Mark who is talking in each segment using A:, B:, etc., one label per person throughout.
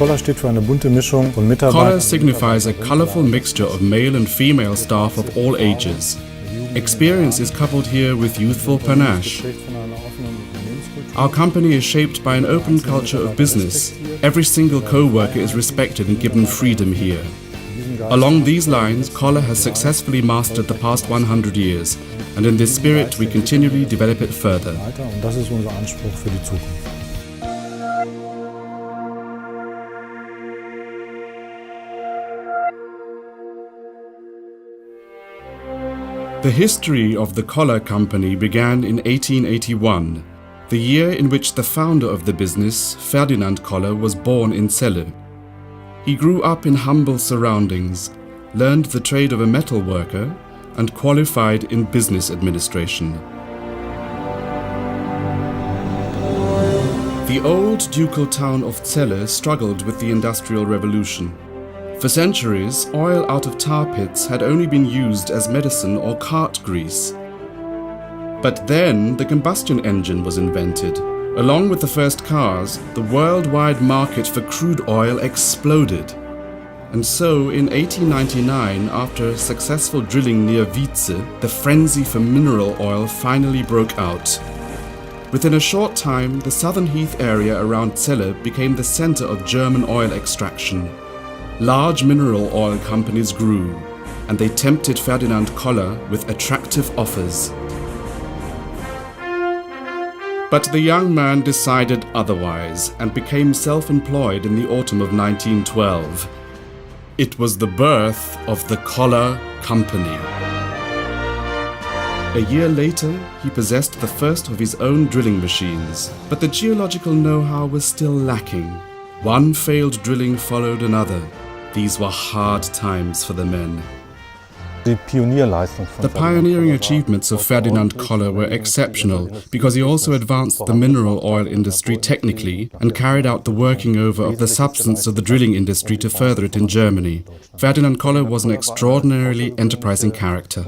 A: Koller steht für eine bunte Mischung von Mitarbeitern.
B: Koller signifies a colorful mixture of male and female staff of all ages. Experience is coupled here with youthful panache. Our company is shaped by an open culture of business. Every single co-worker is respected and given freedom here. Along these lines, Koller has successfully mastered the past 100 years, and in this spirit we continually develop it further.
A: Und das ist unser Anspruch für die Zukunft.
B: The history of the Koller company began in 1881, the year in which the founder of the business, Ferdinand Koller, was born in Celle. He grew up in humble surroundings, learned the trade of a metal worker, and qualified in business administration. The old ducal town of Celle struggled with the Industrial Revolution. For centuries, oil out of tar pits had only been used as medicine or cart grease. But then the combustion engine was invented. Along with the first cars, the worldwide market for crude oil exploded. And so in 1899, after successful drilling near Wietze, the frenzy for mineral oil finally broke out. Within a short time, the southern heath area around Celle became the center of German oil extraction. Large mineral oil companies grew, and they tempted Ferdinand Koller with attractive offers. But the young man decided otherwise and became self-employed in the autumn of 1912. It was the birth of the Koller Company. A year later, he possessed the first of his own drilling machines, but the geological know-how was still lacking. One failed drilling followed another. These were hard times for the men. The pioneering achievements of Ferdinand Koller were exceptional because he also advanced the mineral oil industry technically and carried out the working over of the substance of the drilling industry to further it in Germany. Ferdinand Koller was an extraordinarily enterprising character.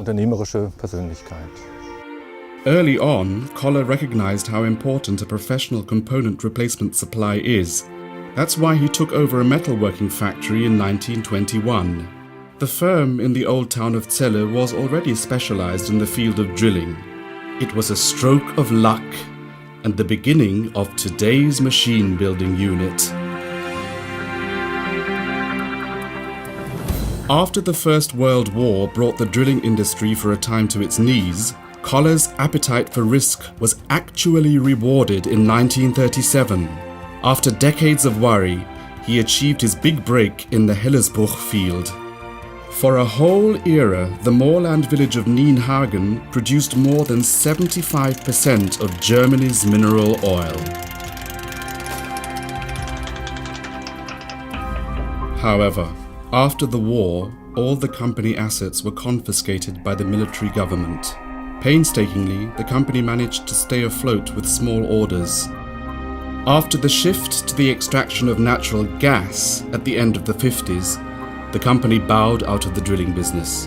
B: Early on, Koller recognized how important a professional component replacement supply is. That's why he took over a metalworking factory in 1921. The firm in the old town of Celle was already specialized in the field of drilling. It was a stroke of luck and the beginning of today's machine building unit. After the First World War brought the drilling industry for a time to its knees, Koller's appetite for risk was actually rewarded in 1937. After decades of worry, he achieved his big break in the Hellesbruch field. For a whole era, the moorland village of Nienhagen produced more than 75% of Germany's mineral oil. However, after the war, all the company assets were confiscated by the military government. Painstakingly, the company managed to stay afloat with small orders. After the shift to the extraction of natural gas at the end of the 50s, the company bowed out of the drilling business.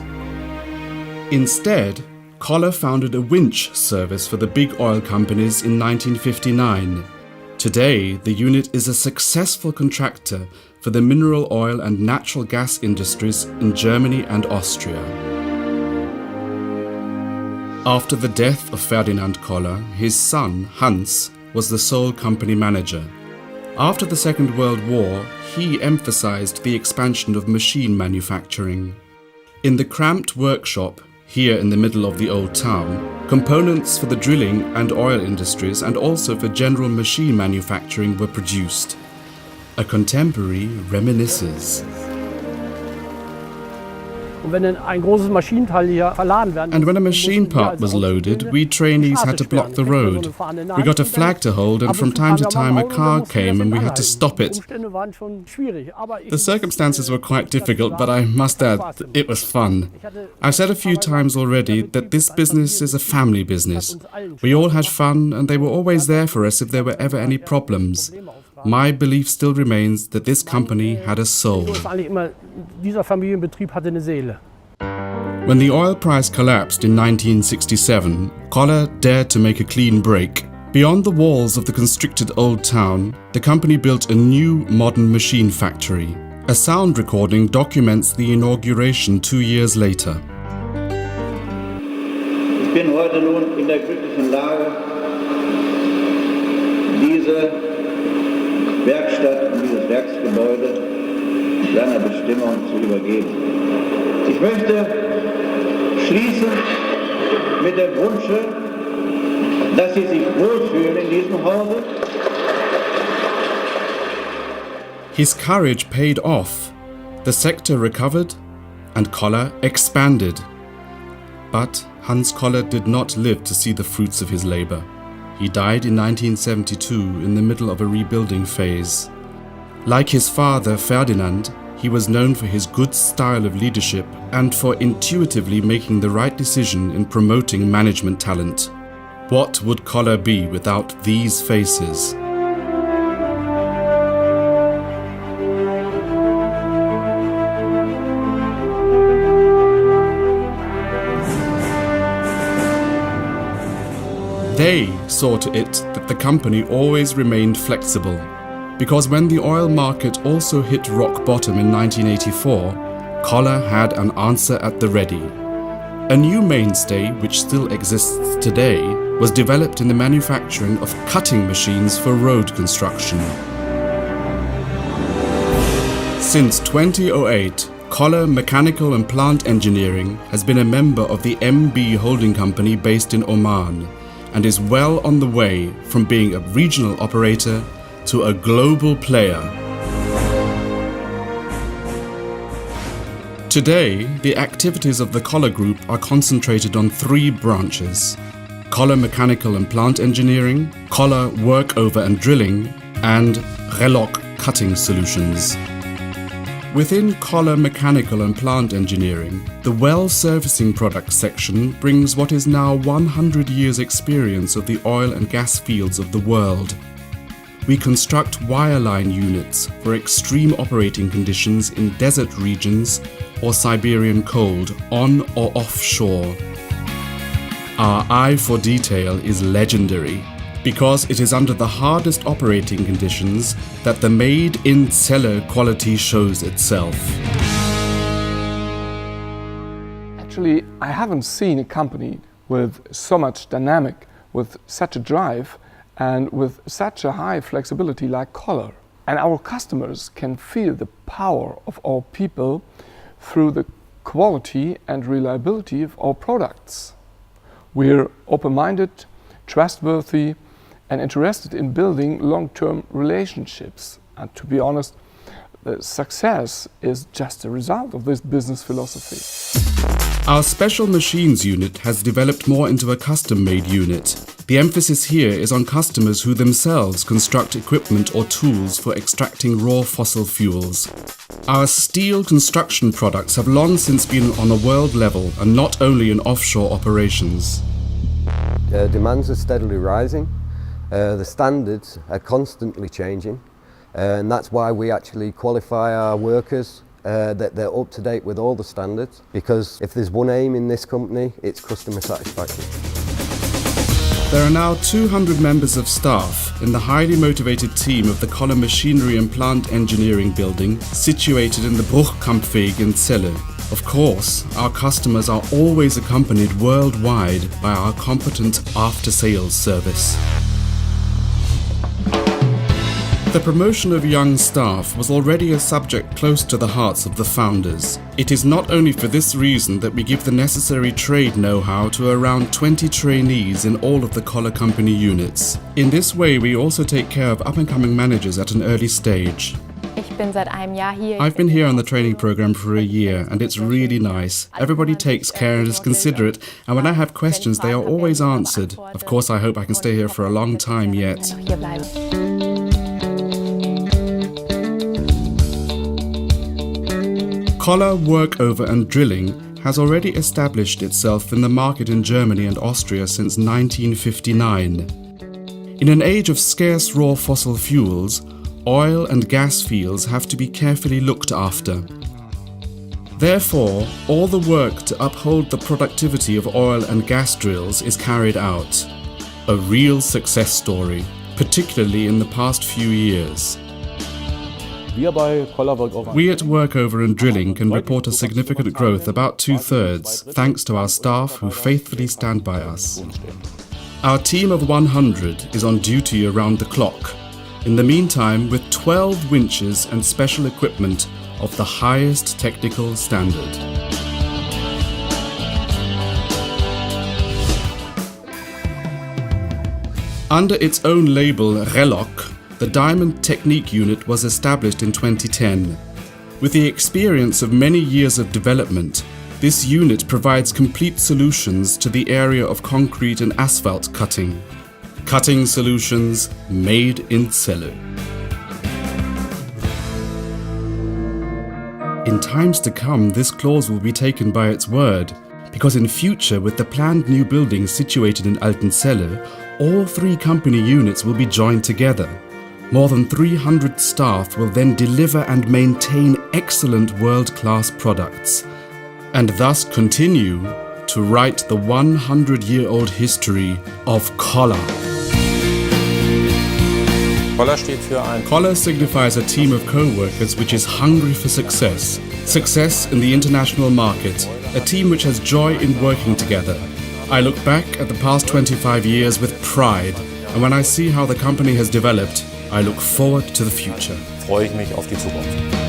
B: Instead, Koller founded a winch service for the big oil companies in 1959. Today, the unit is a successful contractor for the mineral oil and natural gas industries in Germany and Austria. After the death of Ferdinand Koller, his son, Hans, was the sole company manager. After the Second World War, he emphasized the expansion of machine manufacturing. In the cramped workshop, here in the middle of the old town, components for the drilling and oil industries and also for general machine manufacturing were produced. A contemporary reminisces.
C: And when a machine part was loaded, we trainees had to block the road. We got a flag to hold, and from time to time a car came and we had to stop it. The circumstances were quite difficult, but I must add, it was fun. I've said a few times already that this business is a family business. We all had fun and they were always there for us if there were ever any problems. My belief still remains that this company had a soul. When the oil price collapsed in 1967, Koller dared to make a clean break.
B: Beyond the walls of the constricted old town, the company built a new modern machine factory. A sound recording documents the inauguration 2 years later.
D: Ich bin heute nun in der glücklichen Lage, diese Werkstatt und dieses Werksgebäude seiner Bestimmung zu übergeben. Ich möchte schließen mit dem Wunsche, dass Sie sich wohlfühlen in diesem Hause.
B: His courage paid off. The sector recovered and Koller expanded. But Hans Koller did not live to see the fruits of his labor. He died in 1972 in the middle of a rebuilding phase. Like his father Ferdinand, he was known for his good style of leadership and for intuitively making the right decision in promoting management talent. What would Koller be without these faces? They saw to it that the company always remained flexible, because when the oil market also hit rock bottom in 1984, Koller had an answer at the ready. A new mainstay, which still exists today, was developed in the manufacturing of cutting machines for road construction. Since 2008, Koller Mechanical and Plant Engineering has been a member of the MB holding company based in Oman, and is well on the way from being a regional operator to a global player. Today, the activities of the Koller Group are concentrated on 3 branches: Koller Mechanical and Plant Engineering, Koller Workover and Drilling, and Relok Cutting Solutions. Within Koller Mechanical and Plant Engineering, the well-servicing products section brings what is now 100 years' experience of the oil and gas fields of the world. We construct wireline units for extreme operating conditions in desert regions or Siberian cold, on or offshore. Our eye for detail is legendary, because it is under the hardest operating conditions that the made in Celle quality shows itself.
E: Actually, I haven't seen a company with so much dynamic, with such a drive, and with such a high flexibility like Koller. And our customers can feel the power of our people through the quality and reliability of our products. We're open-minded, trustworthy, and interested in building long-term relationships. And to be honest, the success is just a result of this business philosophy.
B: Our special machines unit has developed more into a custom-made unit. The emphasis here is on customers who themselves construct equipment or tools for extracting raw fossil fuels. Our steel construction products have long since been on a world level and not only in offshore operations.
F: Demands are steadily rising. The standards are constantly changing, and that's why we actually qualify our workers that they're up to date with all the standards, because if there's one aim in this company, it's customer satisfaction.
B: There are now 200 members of staff in the highly motivated team of the Koller Machinery and Plant Engineering building situated in the Bruchkampfweg in Celle. Of course, our customers are always accompanied worldwide by our competent after-sales service. The promotion of young staff was already a subject close to the hearts of the founders. It is not only for this reason that we give the necessary trade know-how to around 20 trainees in all of the Koller company units. In this way, we also take care of up-and-coming managers at an early stage. I've been here on the training program for a year, and it's really nice. Everybody takes care and is considerate, and when I have questions, they are always answered. Of course, I hope I can stay here for a long time yet. Koller Workover and Drilling has already established itself in the market in Germany and Austria since 1959. In an age of scarce raw fossil fuels, oil and gas fields have to be carefully looked after. Therefore, all the work to uphold the productivity of oil and gas drills is carried out. A real success story, particularly in the past few years. We at Workover and Drilling can report a significant growth, about 2/3, thanks to our staff who faithfully stand by us. Our team of 100 is on duty around the clock. In the meantime, with 12 winches and special equipment of the highest technical standard. Under its own label, Relok, the Diamond Technique Unit was established in 2010. With the experience of many years of development, this unit provides complete solutions to the area of concrete and asphalt cutting. Cutting solutions made in Celle. In times to come, this clause will be taken by its word, because in future, with the planned new buildings situated in Celle, all 3 company units will be joined together. More than 300 staff will then deliver and maintain excellent world-class products, and thus continue to write the 100-year-old history of Koller. Koller signifies a team of co-workers which is hungry for success. Success in the international market, a team which has joy in working together. I look back at the past 25 years with pride, and when I see how the company has developed, I look forward to the future.
C: Freue ich mich auf die Zukunft.